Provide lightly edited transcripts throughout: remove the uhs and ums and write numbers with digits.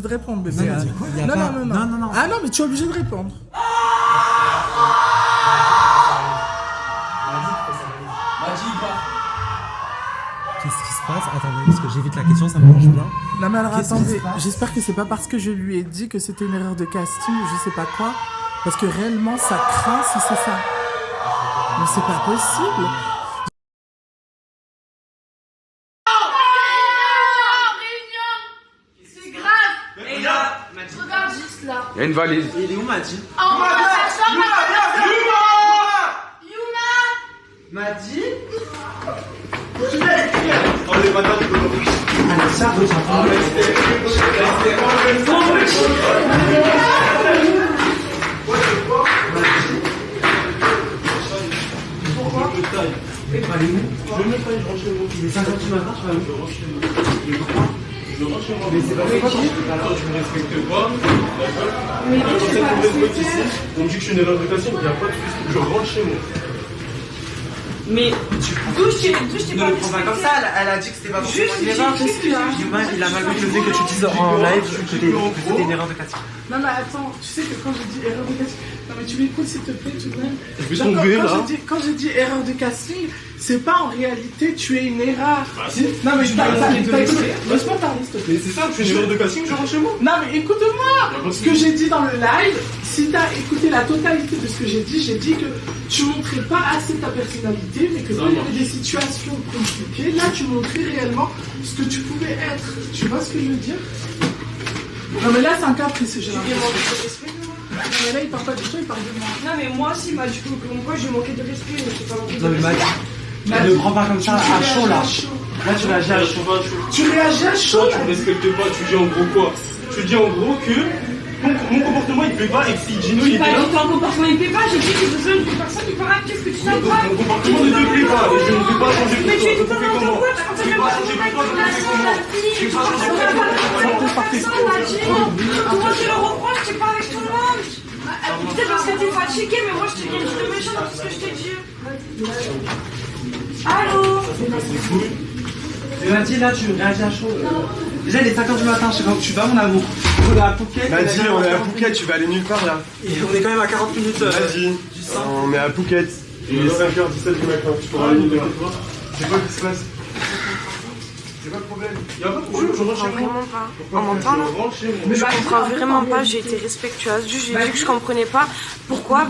De répondre, bébé. Non. Ah non, mais tu es obligé de répondre. Qu'est-ce qui se passe? Attendez, parce que j'évite la question, ça me mange bien. Non mais alors Qu'est-ce qui attendez, se passe j'espère que c'est pas parce que je lui ai dit que c'était une erreur de casting ou je sais pas quoi, parce que réellement ça craint si c'est ça. Mais c'est pas possible. C'est grave. Et là, regarde juste là. Il y a une valise. Il est où, Madi? En bas de la chambre. Madi? Pourquoi? Je rentre chez moi. Il est 5h du matin, je vais aller. Je rentre chez moi. Mais c'est pas possible. Tu me respectes pas. Mais tu me respectes ici. On me dit que je suis une erreur de casting. Il n'y a pas de soucis. Je rentre chez moi. Mais d'où je t'ai pas Ne prends pas comme ça, elle a dit que c'était pas forcément une erreur. Il a mal vu le fait que tu dises en live que c'était une erreur de casting. Non mais attends, tu sais que quand j'ai dit erreur de casting, non mais tu m'écoutes s'il te plaît tout de même. Je vais tomber là. Quand j'ai dit erreur de casting, c'est pas en réalité tu es une erreur. Bah si. Non mais laisse-moi parler s'il te plaît. Mais c'est ça, tu es une erreur de casting, je rentre chez moi. Non mais écoute-moi. Ce que j'ai dit dans le live, si t'as écouté la totalité de ce que j'ai dit que tu montrais pas assez ta personnalité, mais que quand il y avait des situations compliquées, là tu montrais réellement ce que tu pouvais être. Tu vois ce que je veux dire? Non mais là c'est un cas précis, j'ai l'impression. Non mais là il parle pas de toi, il parle de moi. Non mais moi aussi, m'a du coup, moi j'ai manqué de respect, mais c'est pas manqué de Non mais respect. Madi, ne prends pas comme ça à chaud là. Là tu réagis à chaud. Tu réagis à chaud. Toi, tu me respectes pas, tu dis en gros quoi? Tu dis en gros que mon comportement il te plaît pas et que si Gino il J'ai était pas là. dit que ton comportement il plaît pas, j'ai dit que j'ai besoin d'une personne qui parle, qu'est-ce que tu Mon t'en pas? comportement ne te plaît pas et je ne vais pas changer Mais pour tu es toi. tout Je fais comment? n'importe quoi, tu Je vais pas changer pour toi, je fais comment? Je vais pas changer pour toi, je fais comment? Comment tu le reproches, tu es pas avec tout le monde? Peut-être parce que t'es fatigué, mais moi je t'ai rien dit de méchant dans tout ce que je t'ai dit. Allô? Mais Madi, là tu réagis à chaud. Déjà il est 5h du matin, je sais pas où tu vas mon amour. On est à Phuket. Madi, on est à Phuket, tu vas aller nulle part là. Et on est quand même à 40 minutes. Vas-y, on est à Phuket. Il est 5h17 du matin, tu pourras aller nulle part. C'est quoi qui se passe? C'est quoi le problème? Il y a pas de problème, je rentre chez moi. Vraiment pas. On m'entend là? Je rentre chez moi. Je comprends vraiment pas, j'ai été respectueuse. Juste, j'ai dit que je comprenais pas pourquoi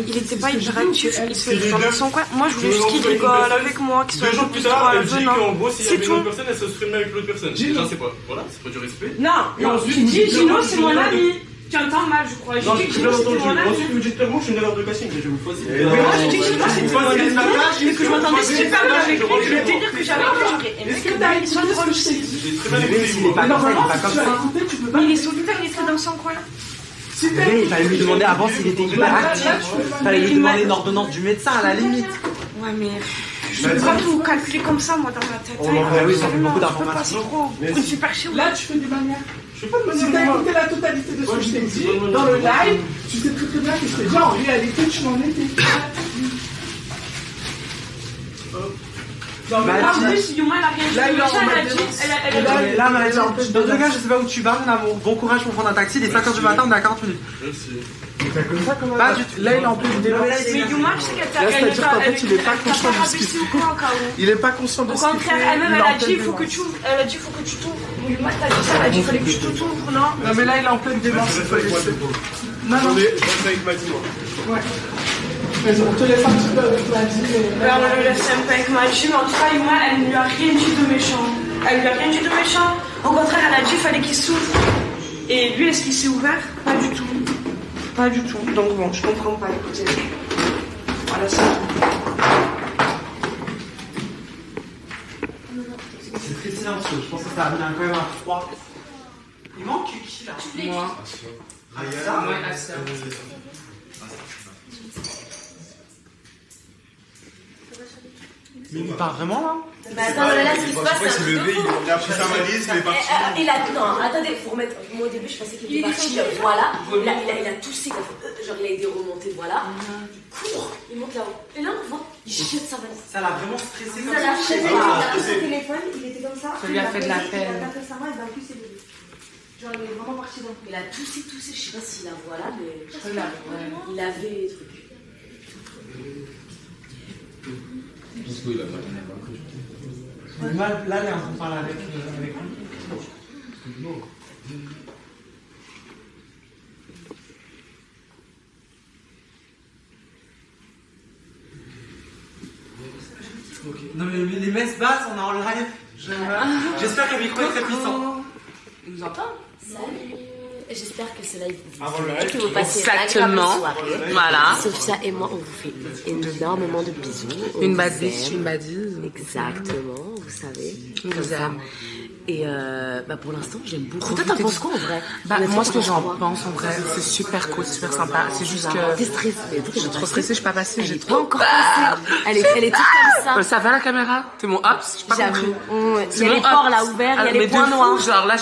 il était pas hyperactif. Il se faisait dans son coin. Moi, je voulais juste qu'il rigole avec moi, qu'il soit 2 un jours peu plus plus tard, droit à la elle dit venant. qu'en gros, s'il y C'est avait une autre tout. personne, elle se serait avec l'autre personne. Déjà, c'est pas. Voilà, c'est pas du respect. Non, tu dis Gino, c'est mon ami. Tu entends mal, je crois. Non, J'ai j'ai dit bien Gino, c'était entendu. mon Ensuite, ami. vous me dites clairement que je suis une erreur de casting. Je vous fais. Mais moi, j'ai dit que Gino, c'était mon ami. Et que je m'entendais super bien avec lui. Je vais te dire que j'avais j'aurais aimé Est-ce que que t'as il soit écouté ce drôle. que je t'ai dit? J'ai très bien Mais écouté. s'il est pas comme ça, il est pas comme ça. Écoutez, tu peux pas. Mais il est solitaire, il est très dans son coin. Mais il fallait lui demander avant s'il était hyperactif. Il fallait lui demander une ordonnance du médecin à la limite. Ouais, mais je peux pas tout calculer comme ça, moi, dans ma tête. Oui, ça fait beaucoup Je peux pas, c'est d'informations. trop. Une super chier. Là tu fais des manières. Je fais pas de Si t'as manière. écouté la totalité de ce que je t'ai dit dans le live, tu sais très très bien que je t'ai dit en réalité tu m'en étais. Non mais là, En plus, Yuma, elle a rien dit. Là, il est en Elle a mode dit. démence. Elle a dit. Là, Madi, dans tous les cas, je sais pas où tu vas, mon amour. Bon courage pour prendre un taxi. Il est 5h du matin, on est à 40 minutes. Merci. Pas du tout. là il est en pleine démence. Mais Yuma, je sais qu'elle t'a Là, c'est-à-dire qu'en fait, il est pas conscient de ce qu'il fait. fait. Au cas où. Il est pas conscient de Au ce qu'il contraire, fait. elle-même, il est elle en a dit, pleine il faut que démence. tu ouvres. Elle a dit, il faut que tu t'ouvres. Yuma, t'as dit ça, elle a dit, il fallait que tu t'ouvres, non? Non mais là il est en pleine démence, il faut laisser. Non non. Attendez, je reste avec Madi, moi. Ouais. Mais on te laisse un petit peu avec Madi. Ben, on le laisse un peu avec Maji, mais en tout cas, Yuma, elle ne lui a rien dit de méchant. Elle lui a rien dit de méchant. Au contraire, elle a dit qu'il fallait qu'il s'ouvre. Et lui, est-ce qu'il s'est ouvert? Pas du tout. Pas du tout. Donc bon, je comprends pas, écoutez. Voilà, c'est tout. C'est très silencieux. Je pense que ça a mis quand même un froid. Il manque qui là? Moi. Ah, il y a là? Mais il part vraiment là? Mais attends, là, ce qui se passe, c'est un truc de fou. Il a pris sa valise, il est parti. Il a... Non, attendez, faut remettre... Moi, au début, je pensais qu'il était parti, voilà. Il a toussé, genre, il a été remonté, voilà. Il court, il monte là-haut. Et là, on voit, il jette sa valise. Ça l'a vraiment stressé comme Ça l'a ça. fait, il a pris son téléphone, il était comme ça. Ça lui a fait de la peine. Il a tapé sa main, et d'un coup, c'est levé. Genre, il est vraiment parti d'un coup. Il a toussé, je sais pas s'il la voit là, mais. Il avait des trucs. Là, elle est en train de parler avec lui. Non mais les messes basses, on est en live. J'espère que le micro est très puissant. Il nous entend? Salut. J'espère que ce live Avant le live, que vous passez Exactement. une agréable soirée. Voilà. Sophia et moi, on vous fait énormément de bisous. On Une vous badise, aime. une badise. Exactement, vous savez. On vous aime. Et pour l'instant, j'aime beaucoup. Toi, t'en penses quoi en vrai? Moi, ce que j'en pense en vrai, c'est super cool, super sympa. C'est juste que. T'es stressée. Je suis trop stressée, je suis pas passée, j'ai Pas trop. encore passée. Elle est toute comme ça. Ça va la caméra? T'es mon hops? J'ai pas compris. J'avoue. Il y a les pores là ouverts, il y a les points noirs. Genre là,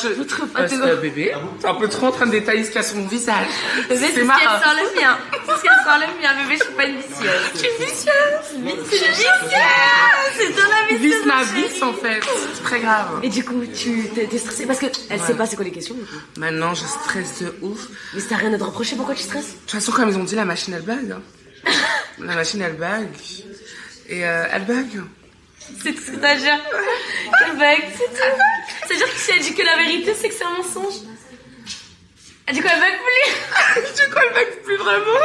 bébé, t'es un peu trop en train de détailler ce qu'il y a sur mon visage. Bébé, c'est ce qu'elle sent le mien. C'est ce qu'elle sent le mien, bébé, je suis pas une vicieuse. Je suis vicieuse. C'est toi la vicieuse. Vis ma vis en fait. C'est très grave. Et du coup, tu t'es stressée parce qu'elle sait pas c'est quoi les questions du coup. Maintenant, je stresse de ouf. Mais si t'as rien à te reprocher, pourquoi tu stresses? De toute façon, comme ils ont dit, la machine elle bug. Hein. La machine elle bug. Et elle bug. C'est tout ce que t'as à dire. Quel bug, c'est tout. C'est-à-dire que si elle dit que la vérité, c'est que c'est un mensonge. Elle dit qu'elle bug plus. Du coup, elle bug plus vraiment.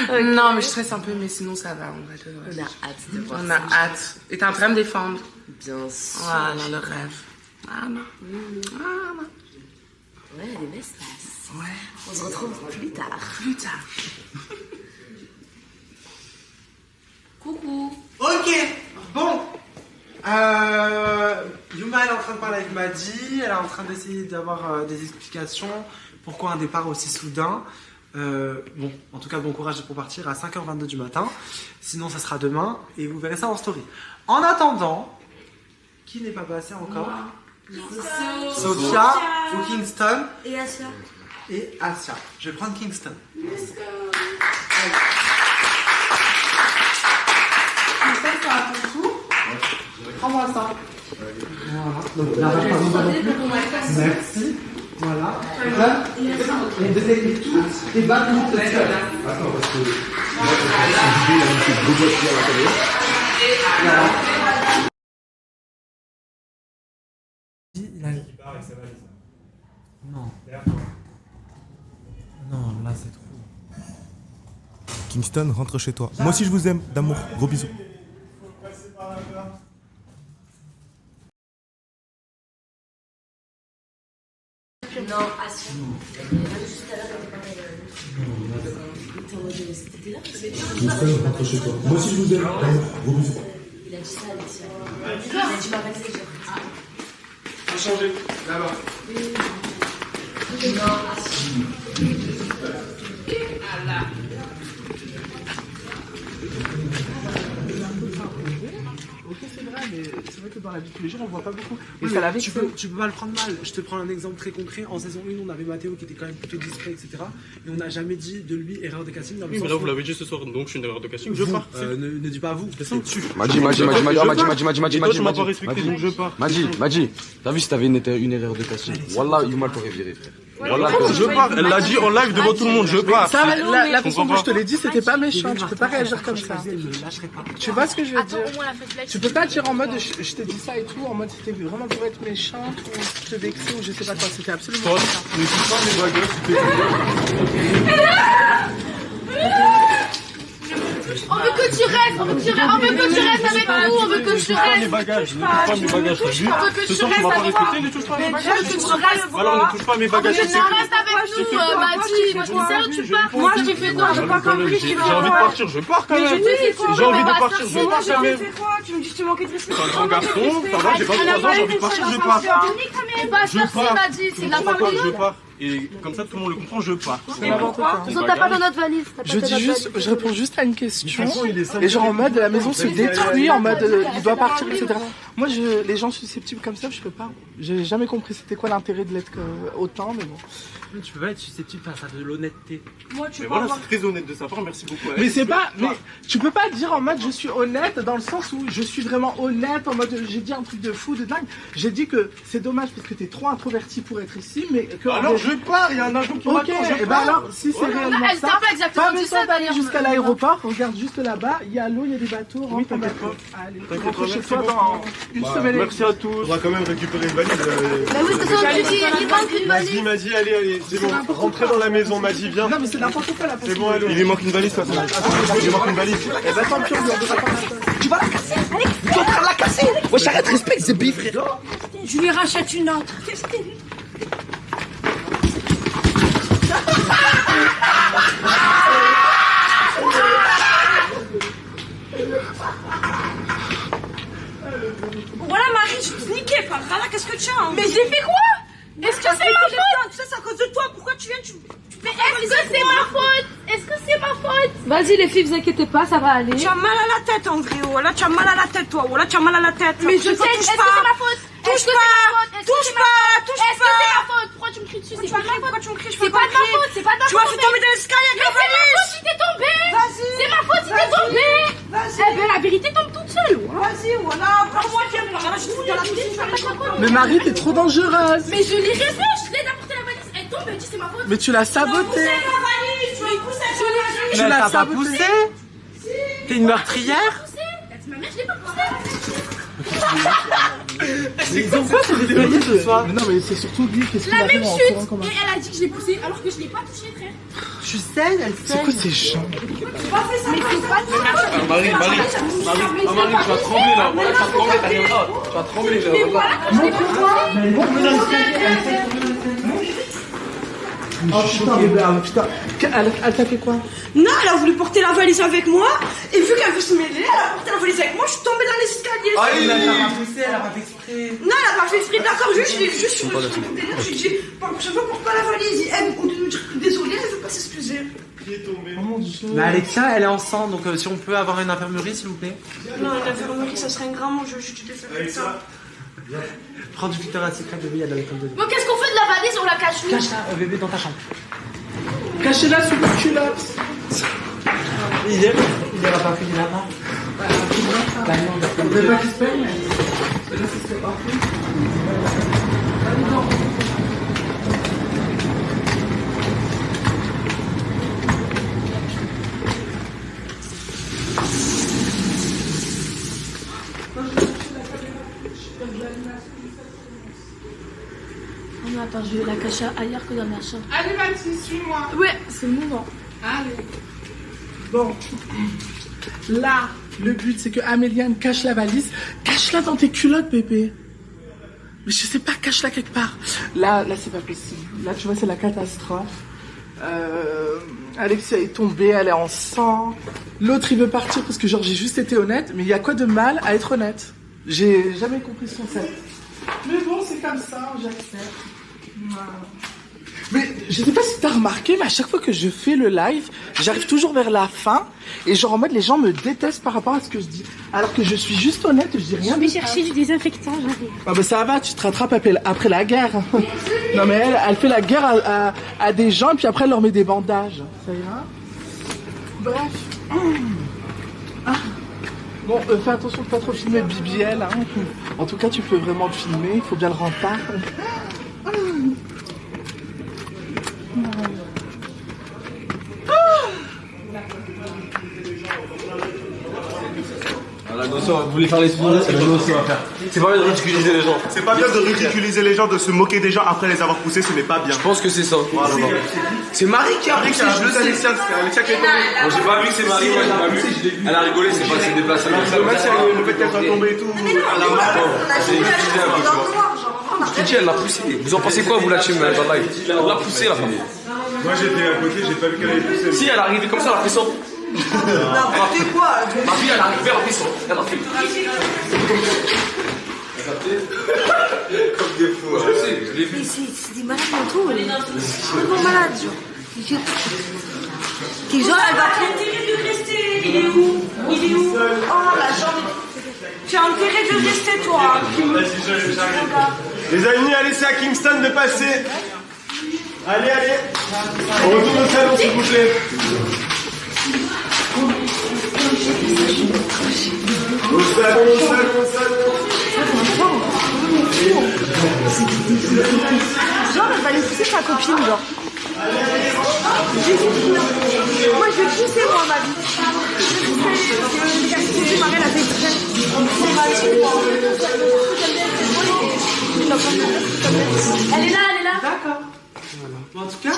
Okay. Non, mais je stresse un peu, mais sinon ça va. On a hâte de voir ça. On a hâte. Et t'es en train de me défendre. Bien sûr. Voilà, le rêve. Ah non. Ah non. Ouais, les messes passent. Ouais. On se retrouve plus tard. Plus tard. Coucou. Ok, bon. Yuma, elle est en train de parler avec Madi. Elle est en train d'essayer d'avoir des explications. Pourquoi un départ aussi soudain? Bon, en tout cas, bon courage pour partir à 5h22 du matin. Sinon, ça sera demain. Et vous verrez ça en story. En attendant, qui n'est pas passé encore? Sophia ou Kingston. Et Asia. Et Asia. Je vais prendre Kingston. Kingston, ça à ton tour. Prends-moi ça. Voilà. Donc, la vache pas non plus. Merci. Voilà. Là, les deux techniques toutes et battre tout le seul. Attends, parce que. Il y a un gros boîtier à la caméra. Non. Non, là c'est trop. Kingston, rentre chez toi. Moi aussi je vous aime, d'amour. Gros bisous. Non, Asia. Juste à l'heure, Kingston, rentre chez toi. Moi aussi je vous aime, d'amour. Gros bisous. il a dit ça, Alexia. Il a dit ma valise, j'ai pris. Faut changer, là-bas. Non, Asia. Ok, c'est vrai, mais c'est vrai que dans la vie de tous les jours, on voit pas beaucoup. Et Oui, ça l'avait tu peux pas le prendre mal. Je te prends un exemple très concret. En saison 1, on avait Mathéo qui était quand même plutôt discret, etc. Et on n'a jamais dit de lui erreur de casting. Dans le Oui, sens mais là, où vous l'avez dit ce soir, donc je suis une erreur de casting, je pars. ne dis pas vous, parce que tu. Madi, tu m'as pas respecté, donc je pars. Madi, t'as vu si t'avais une erreur de casting? Wallah, Yuma t'aurait viré, frère. Je pars, elle l'a dit en live devant tout le monde, je pars. Ça, la façon dont je te l'ai dit, c'était pas méchant. Tu peux pas réagir comme ça. Tu vois ce que je veux dire? Tu peux pas dire en mode je t'ai dit ça et tout, en mode c'était vraiment pour être méchante ou te vexer ou je sais pas quoi. C'était absolument Toi, pas ça. ne touche pas mes bagages, s'il te plaît. On veut que tu restes, on veut que tu restes avec nous, on veut que tu restes. Ne touche pas mes bagages, ne touche pas mes bagages, t'as vu? Ce soir, tu m'as pas respecté, ne touche pas mes bagages. Alors, ne touche pas mes bagages, s'il te plaît. Reste avec nous, Madi. Moi, je suis sérieux, tu pars. Moi, je t'ai fait quoi? J'ai pas compris. J'ai envie de partir, je pars quand même. J'ai envie de partir, je pars quand même. Tu me dis que tu manquais de respect. T'es un grand garçon, ça va, j'ai pas 3 ans, j'ai envie de partir, je pars. Je pars. C'est de la parole. Je pars. Et comme ça, tout le monde le comprend, je pars. T'as pas dans notre valise. Je dis juste, je réponds juste à une question. Et genre en mode la maison se détruit, en mode il doit partir, etc. Moi, les gens susceptibles comme ça, je peux pas. J'ai jamais compris c'était quoi l'intérêt de l'être autant, mais bon. Tu peux pas être susceptible face à de l'honnêteté. Moi, tu Mais vois. voilà, c'est très honnête de sa part, merci beaucoup. Mais c'est pas, mais tu peux pas dire en mode je suis honnête dans le sens où je suis vraiment honnête en mode j'ai dit un truc de fou, de dingue. J'ai dit que c'est dommage parce que t'es trop introverti pour être ici, mais que. Alors je pars, il y a un avion qui Ok, m'attend, je et ben pars. alors si c'est réellement Elle ça, t'a pas exactement pas dit besoin ça, d'aller d'ailleurs. jusqu'à l'aéroport, regarde juste là-bas, il y a l'eau, il y a des bateaux, rentre en bateau. Allez, rentre chez toi dans une semaine. Merci à tous. On va quand même récupérer une valise. Bah oui, c'est ça, il manque une valise. M'a dit, allez, c'est bon, rentrez dans la maison, m'a dit, viens. Non mais c'est n'importe quoi la C'est bon, allez. Il lui manque une valise, ça. Il lui manque une valise. Eh ben tant pis, on lui en donnera pas. Tu vas la casser. Tu es en train de la casser. Wesh, arrête, respecte, c'est bif, frère. Je lui rachète une autre. Voilà, Marie, je te niquais pas. Là, qu'est-ce que tu as? Mais j'ai fait quoi? Est-ce que c'est ma faute? Tu sais, c'est à cause de toi. Pourquoi tu viens, Mais est-ce que c'est ma faute? Est-ce que c'est ma faute? Vas-y les filles, vous inquiétez pas, ça va aller. Tu as mal à la tête, en vrai. Oh là, tu as mal à la tête, toi. Oh là, tu as mal à la tête. Mais je sais, est-ce que c'est ma faute? Touche pas. Touche pas. Est-ce que c'est ma faute? Pourquoi tu me cries dessus? C'est pas de ma faute. Pourquoi tu me cries? C'est pas de ma faute, c'est pas de ma faute. Tu m'as fait tomber dans l'escalier avec Mais la c'est ma valise. faute si t'es tombé. Vas-y. C'est ma faute si t'es tombé. Eh ben la vérité tombe toute seule. Vas-y, voilà. Prends-moi, tiens. Là, je te fous dans la piscine. Mais Marie, t'es trop dangereuse. Mais je l'ai rêvé, je l'ai apporté la valise. Elle tombe, elle dit c'est ma faute. Mais tu l'as sabotée. Tu l'as pas poussé? T'es une meurtrière? Ma mère, je l'ai pas poussée. Ils ont quoi ces escaliers ce soir? Non mais c'est surtout lui, qu'est-ce qu'il La a même fait en chute. courant comme un- Et elle a dit que je l'ai poussée alors que je l'ai pas touchée, frère. Tu sais, elle C'est quoi ces gens? Mais c'est pas de ma faute. Marie, tu vas trembler là. Voilà, tu vas trembler, t'as rien là. Tu vas trembler là. Mais voilà, je l'ai pas poussée. Oh putain, putain. Elle t'a fait quoi? Non, elle a voulu porter la valise avec moi. Et vu qu'elle veut se mêler, elle a porté la valise avec moi. Je suis tombée dans les escaliers. Elle a pas poussé, elle a pas fait exprès. Non, elle a pas fait exprès. D'accord, juste sur le délire. Je lui ai dit, pour la prochaine fois, porte pas la valise. Et elle, au lieu de nous dire désolée, elle veut pas s'excuser. Oh mon dieu. Mais Alexia, elle est en sang, donc si on peut avoir une infirmerie, s'il vous plaît. Non, une infirmerie, ça serait un grand mot. Je suis désolée de ça. Prends du Victoria's Secret, bébé, il y a de l'école de vie. Bon, qu'est-ce qu'on fait de la valise? On la cache où? Cache-la, bébé, dans ta chambre. Cachez-la sous le culotte. Il a pas fait là-bas. Bah non, Vous voulez pas qu'il se peigne? Là, ce serait parfait. Non, attends, je vais la cacher ailleurs que dans ma chambre. Allez Mathis, suis-moi. Ouais, c'est le moment. Allez. Bon. Là, le but c'est que Améliane cache la valise. Cache-la dans tes culottes, bébé. Mais je sais pas, cache-la quelque part. Là, c'est pas possible. Là, tu vois, c'est la catastrophe. Alexia est tombée, elle est en sang. L'autre, il veut partir parce que, genre, j'ai juste été honnête. Mais il y a quoi de mal à être honnête? J'ai jamais compris ce concept. Mais bon, c'est comme ça, j'accepte. Voilà. Mais je sais pas si t'as remarqué, mais à chaque fois que je fais le live, j'arrive toujours vers la fin et genre en mode les gens me détestent par rapport à ce que je dis. Alors que je suis juste honnête, je dis rien. Je vais chercher du désinfectant, j'arrive. Ah bah ça va, tu te rattrapes après la guerre. Non mais elle fait la guerre à des gens et puis après elle leur met des bandages. Ça ira. Bref. Ah. Bon, fais attention de pas trop filmer BBL. Hein. En tout cas, tu peux vraiment le filmer, il faut bien le rempart. La notion, vous voulez faire les souvenirs, c'est la notion à faire. C'est pas bien de ridiculiser les gens. C'est pas bien de ridiculiser les gens, de se moquer des gens après les avoir poussés, ce n'est pas bien. Je pense que c'est ça. Voilà. C'est Marie qui a poussé, je le sais. C'est Alexia qui est tombée. Bon, j'ai pas vu que c'est Marie, moi j'ai pas vu. Elle a rigolé, c'est pas s'est déplacé. Le fait qu'elle soit tombée et tout, elle a mal. J'ai utilisé un peu, tu vois. Je te dis, elle l'a poussé. Vous en pensez quoi, vous, la team dans le live? Elle l'a poussé, la femme. Moi j'étais à côté, j'ai pas vu qu'elle avait poussé. Si, elle est arrivée comme ça, elle a fait ça. N'importe quoi. Ma fille, elle est arrivée, elle a fait ça. Elle a fait. Comme des fous, je sais, je l'ai vu. Mais c'est des malades mentaux, elle est complètement malade, genre. Genre, elle va Intérêt de rester. Il est où? Oh, la jambe. Tu as intérêt de rester, toi. Vas-y, j'arrive. Les amis, allez, c'est à Kingston de passer. Allez, allez. On retourne au salon, s'il vous plaît. Au salon, au salon, au salon. Genre, elle va lui pousser sa copine, genre. Moi, je vais pousser, moi, ma vie. Marie, elle a fait exprès. Elle est là. D'accord. Bon, en tout cas.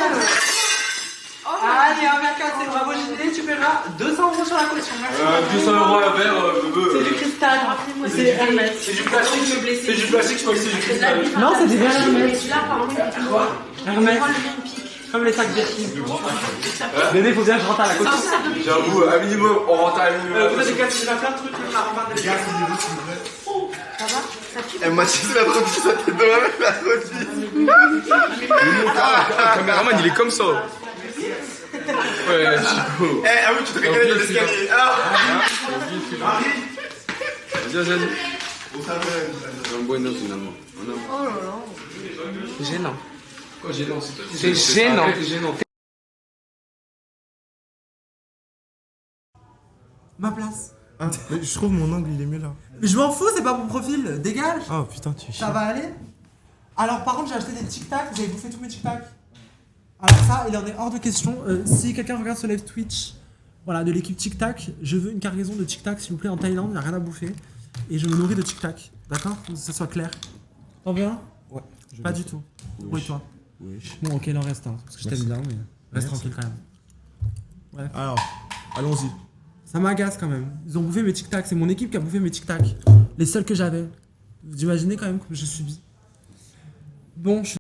Allez, un verre cassé, bravo JD, tu paieras 200 € sur la caution. 200 € un verre, C'est du cristal. C'est Hermès. C'est du plastique, c'est du plastique, je crois que c'est du cristal. Non, c'est des verres Hermès. Celui-là, apparemment, il est quoi Hermès. Comme les sacs Birkin. Bébé, faut bien que je rentre à la caution. J'avoue, à minimum, on rentre à minimum. Vous avez des gars, il y a plein de trucs, la rambarde des gars. Ça va? Elle m'a dit la trottie, sa tête de ma mère, la trottie. Le caméraman, il est comme ça. Ouais, Chico. Ah oui, tu te récupères dans l'escalier. Vas-y. Un bueno finalement. Oh là là. Gênant. Quoi gênant? C'est toi qui C'est gênant. Ma place. Ah, mais je trouve mon angle il est mieux là. Mais je m'en fous, c'est pas mon profil, dégage. Oh putain, tu es chiant. Ça va aller? Alors par contre j'ai acheté des Tic Tac, vous avez bouffé tous mes Tic Tac. Alors ça, il en est hors de question. Si quelqu'un regarde ce live Twitch, voilà, de l'équipe Tic Tac, je veux une cargaison de Tic Tac s'il vous plaît en Thaïlande, il n'y a rien à bouffer. Et je me nourris de Tic Tac, d'accord? Que ça soit clair. T'en veux un? Ouais. Pas du tout. Oui, toi. Oui. Bon ok, il en reste un, parce que je t'aime bien, mais reste tranquille quand même. Bref. Alors, allons-y. Ça m'agace quand même. Ils ont bouffé mes Tic Tac, c'est mon équipe qui a bouffé mes Tic Tac. Les seuls que j'avais. Vous imaginez quand même que je subis. Bon, je suis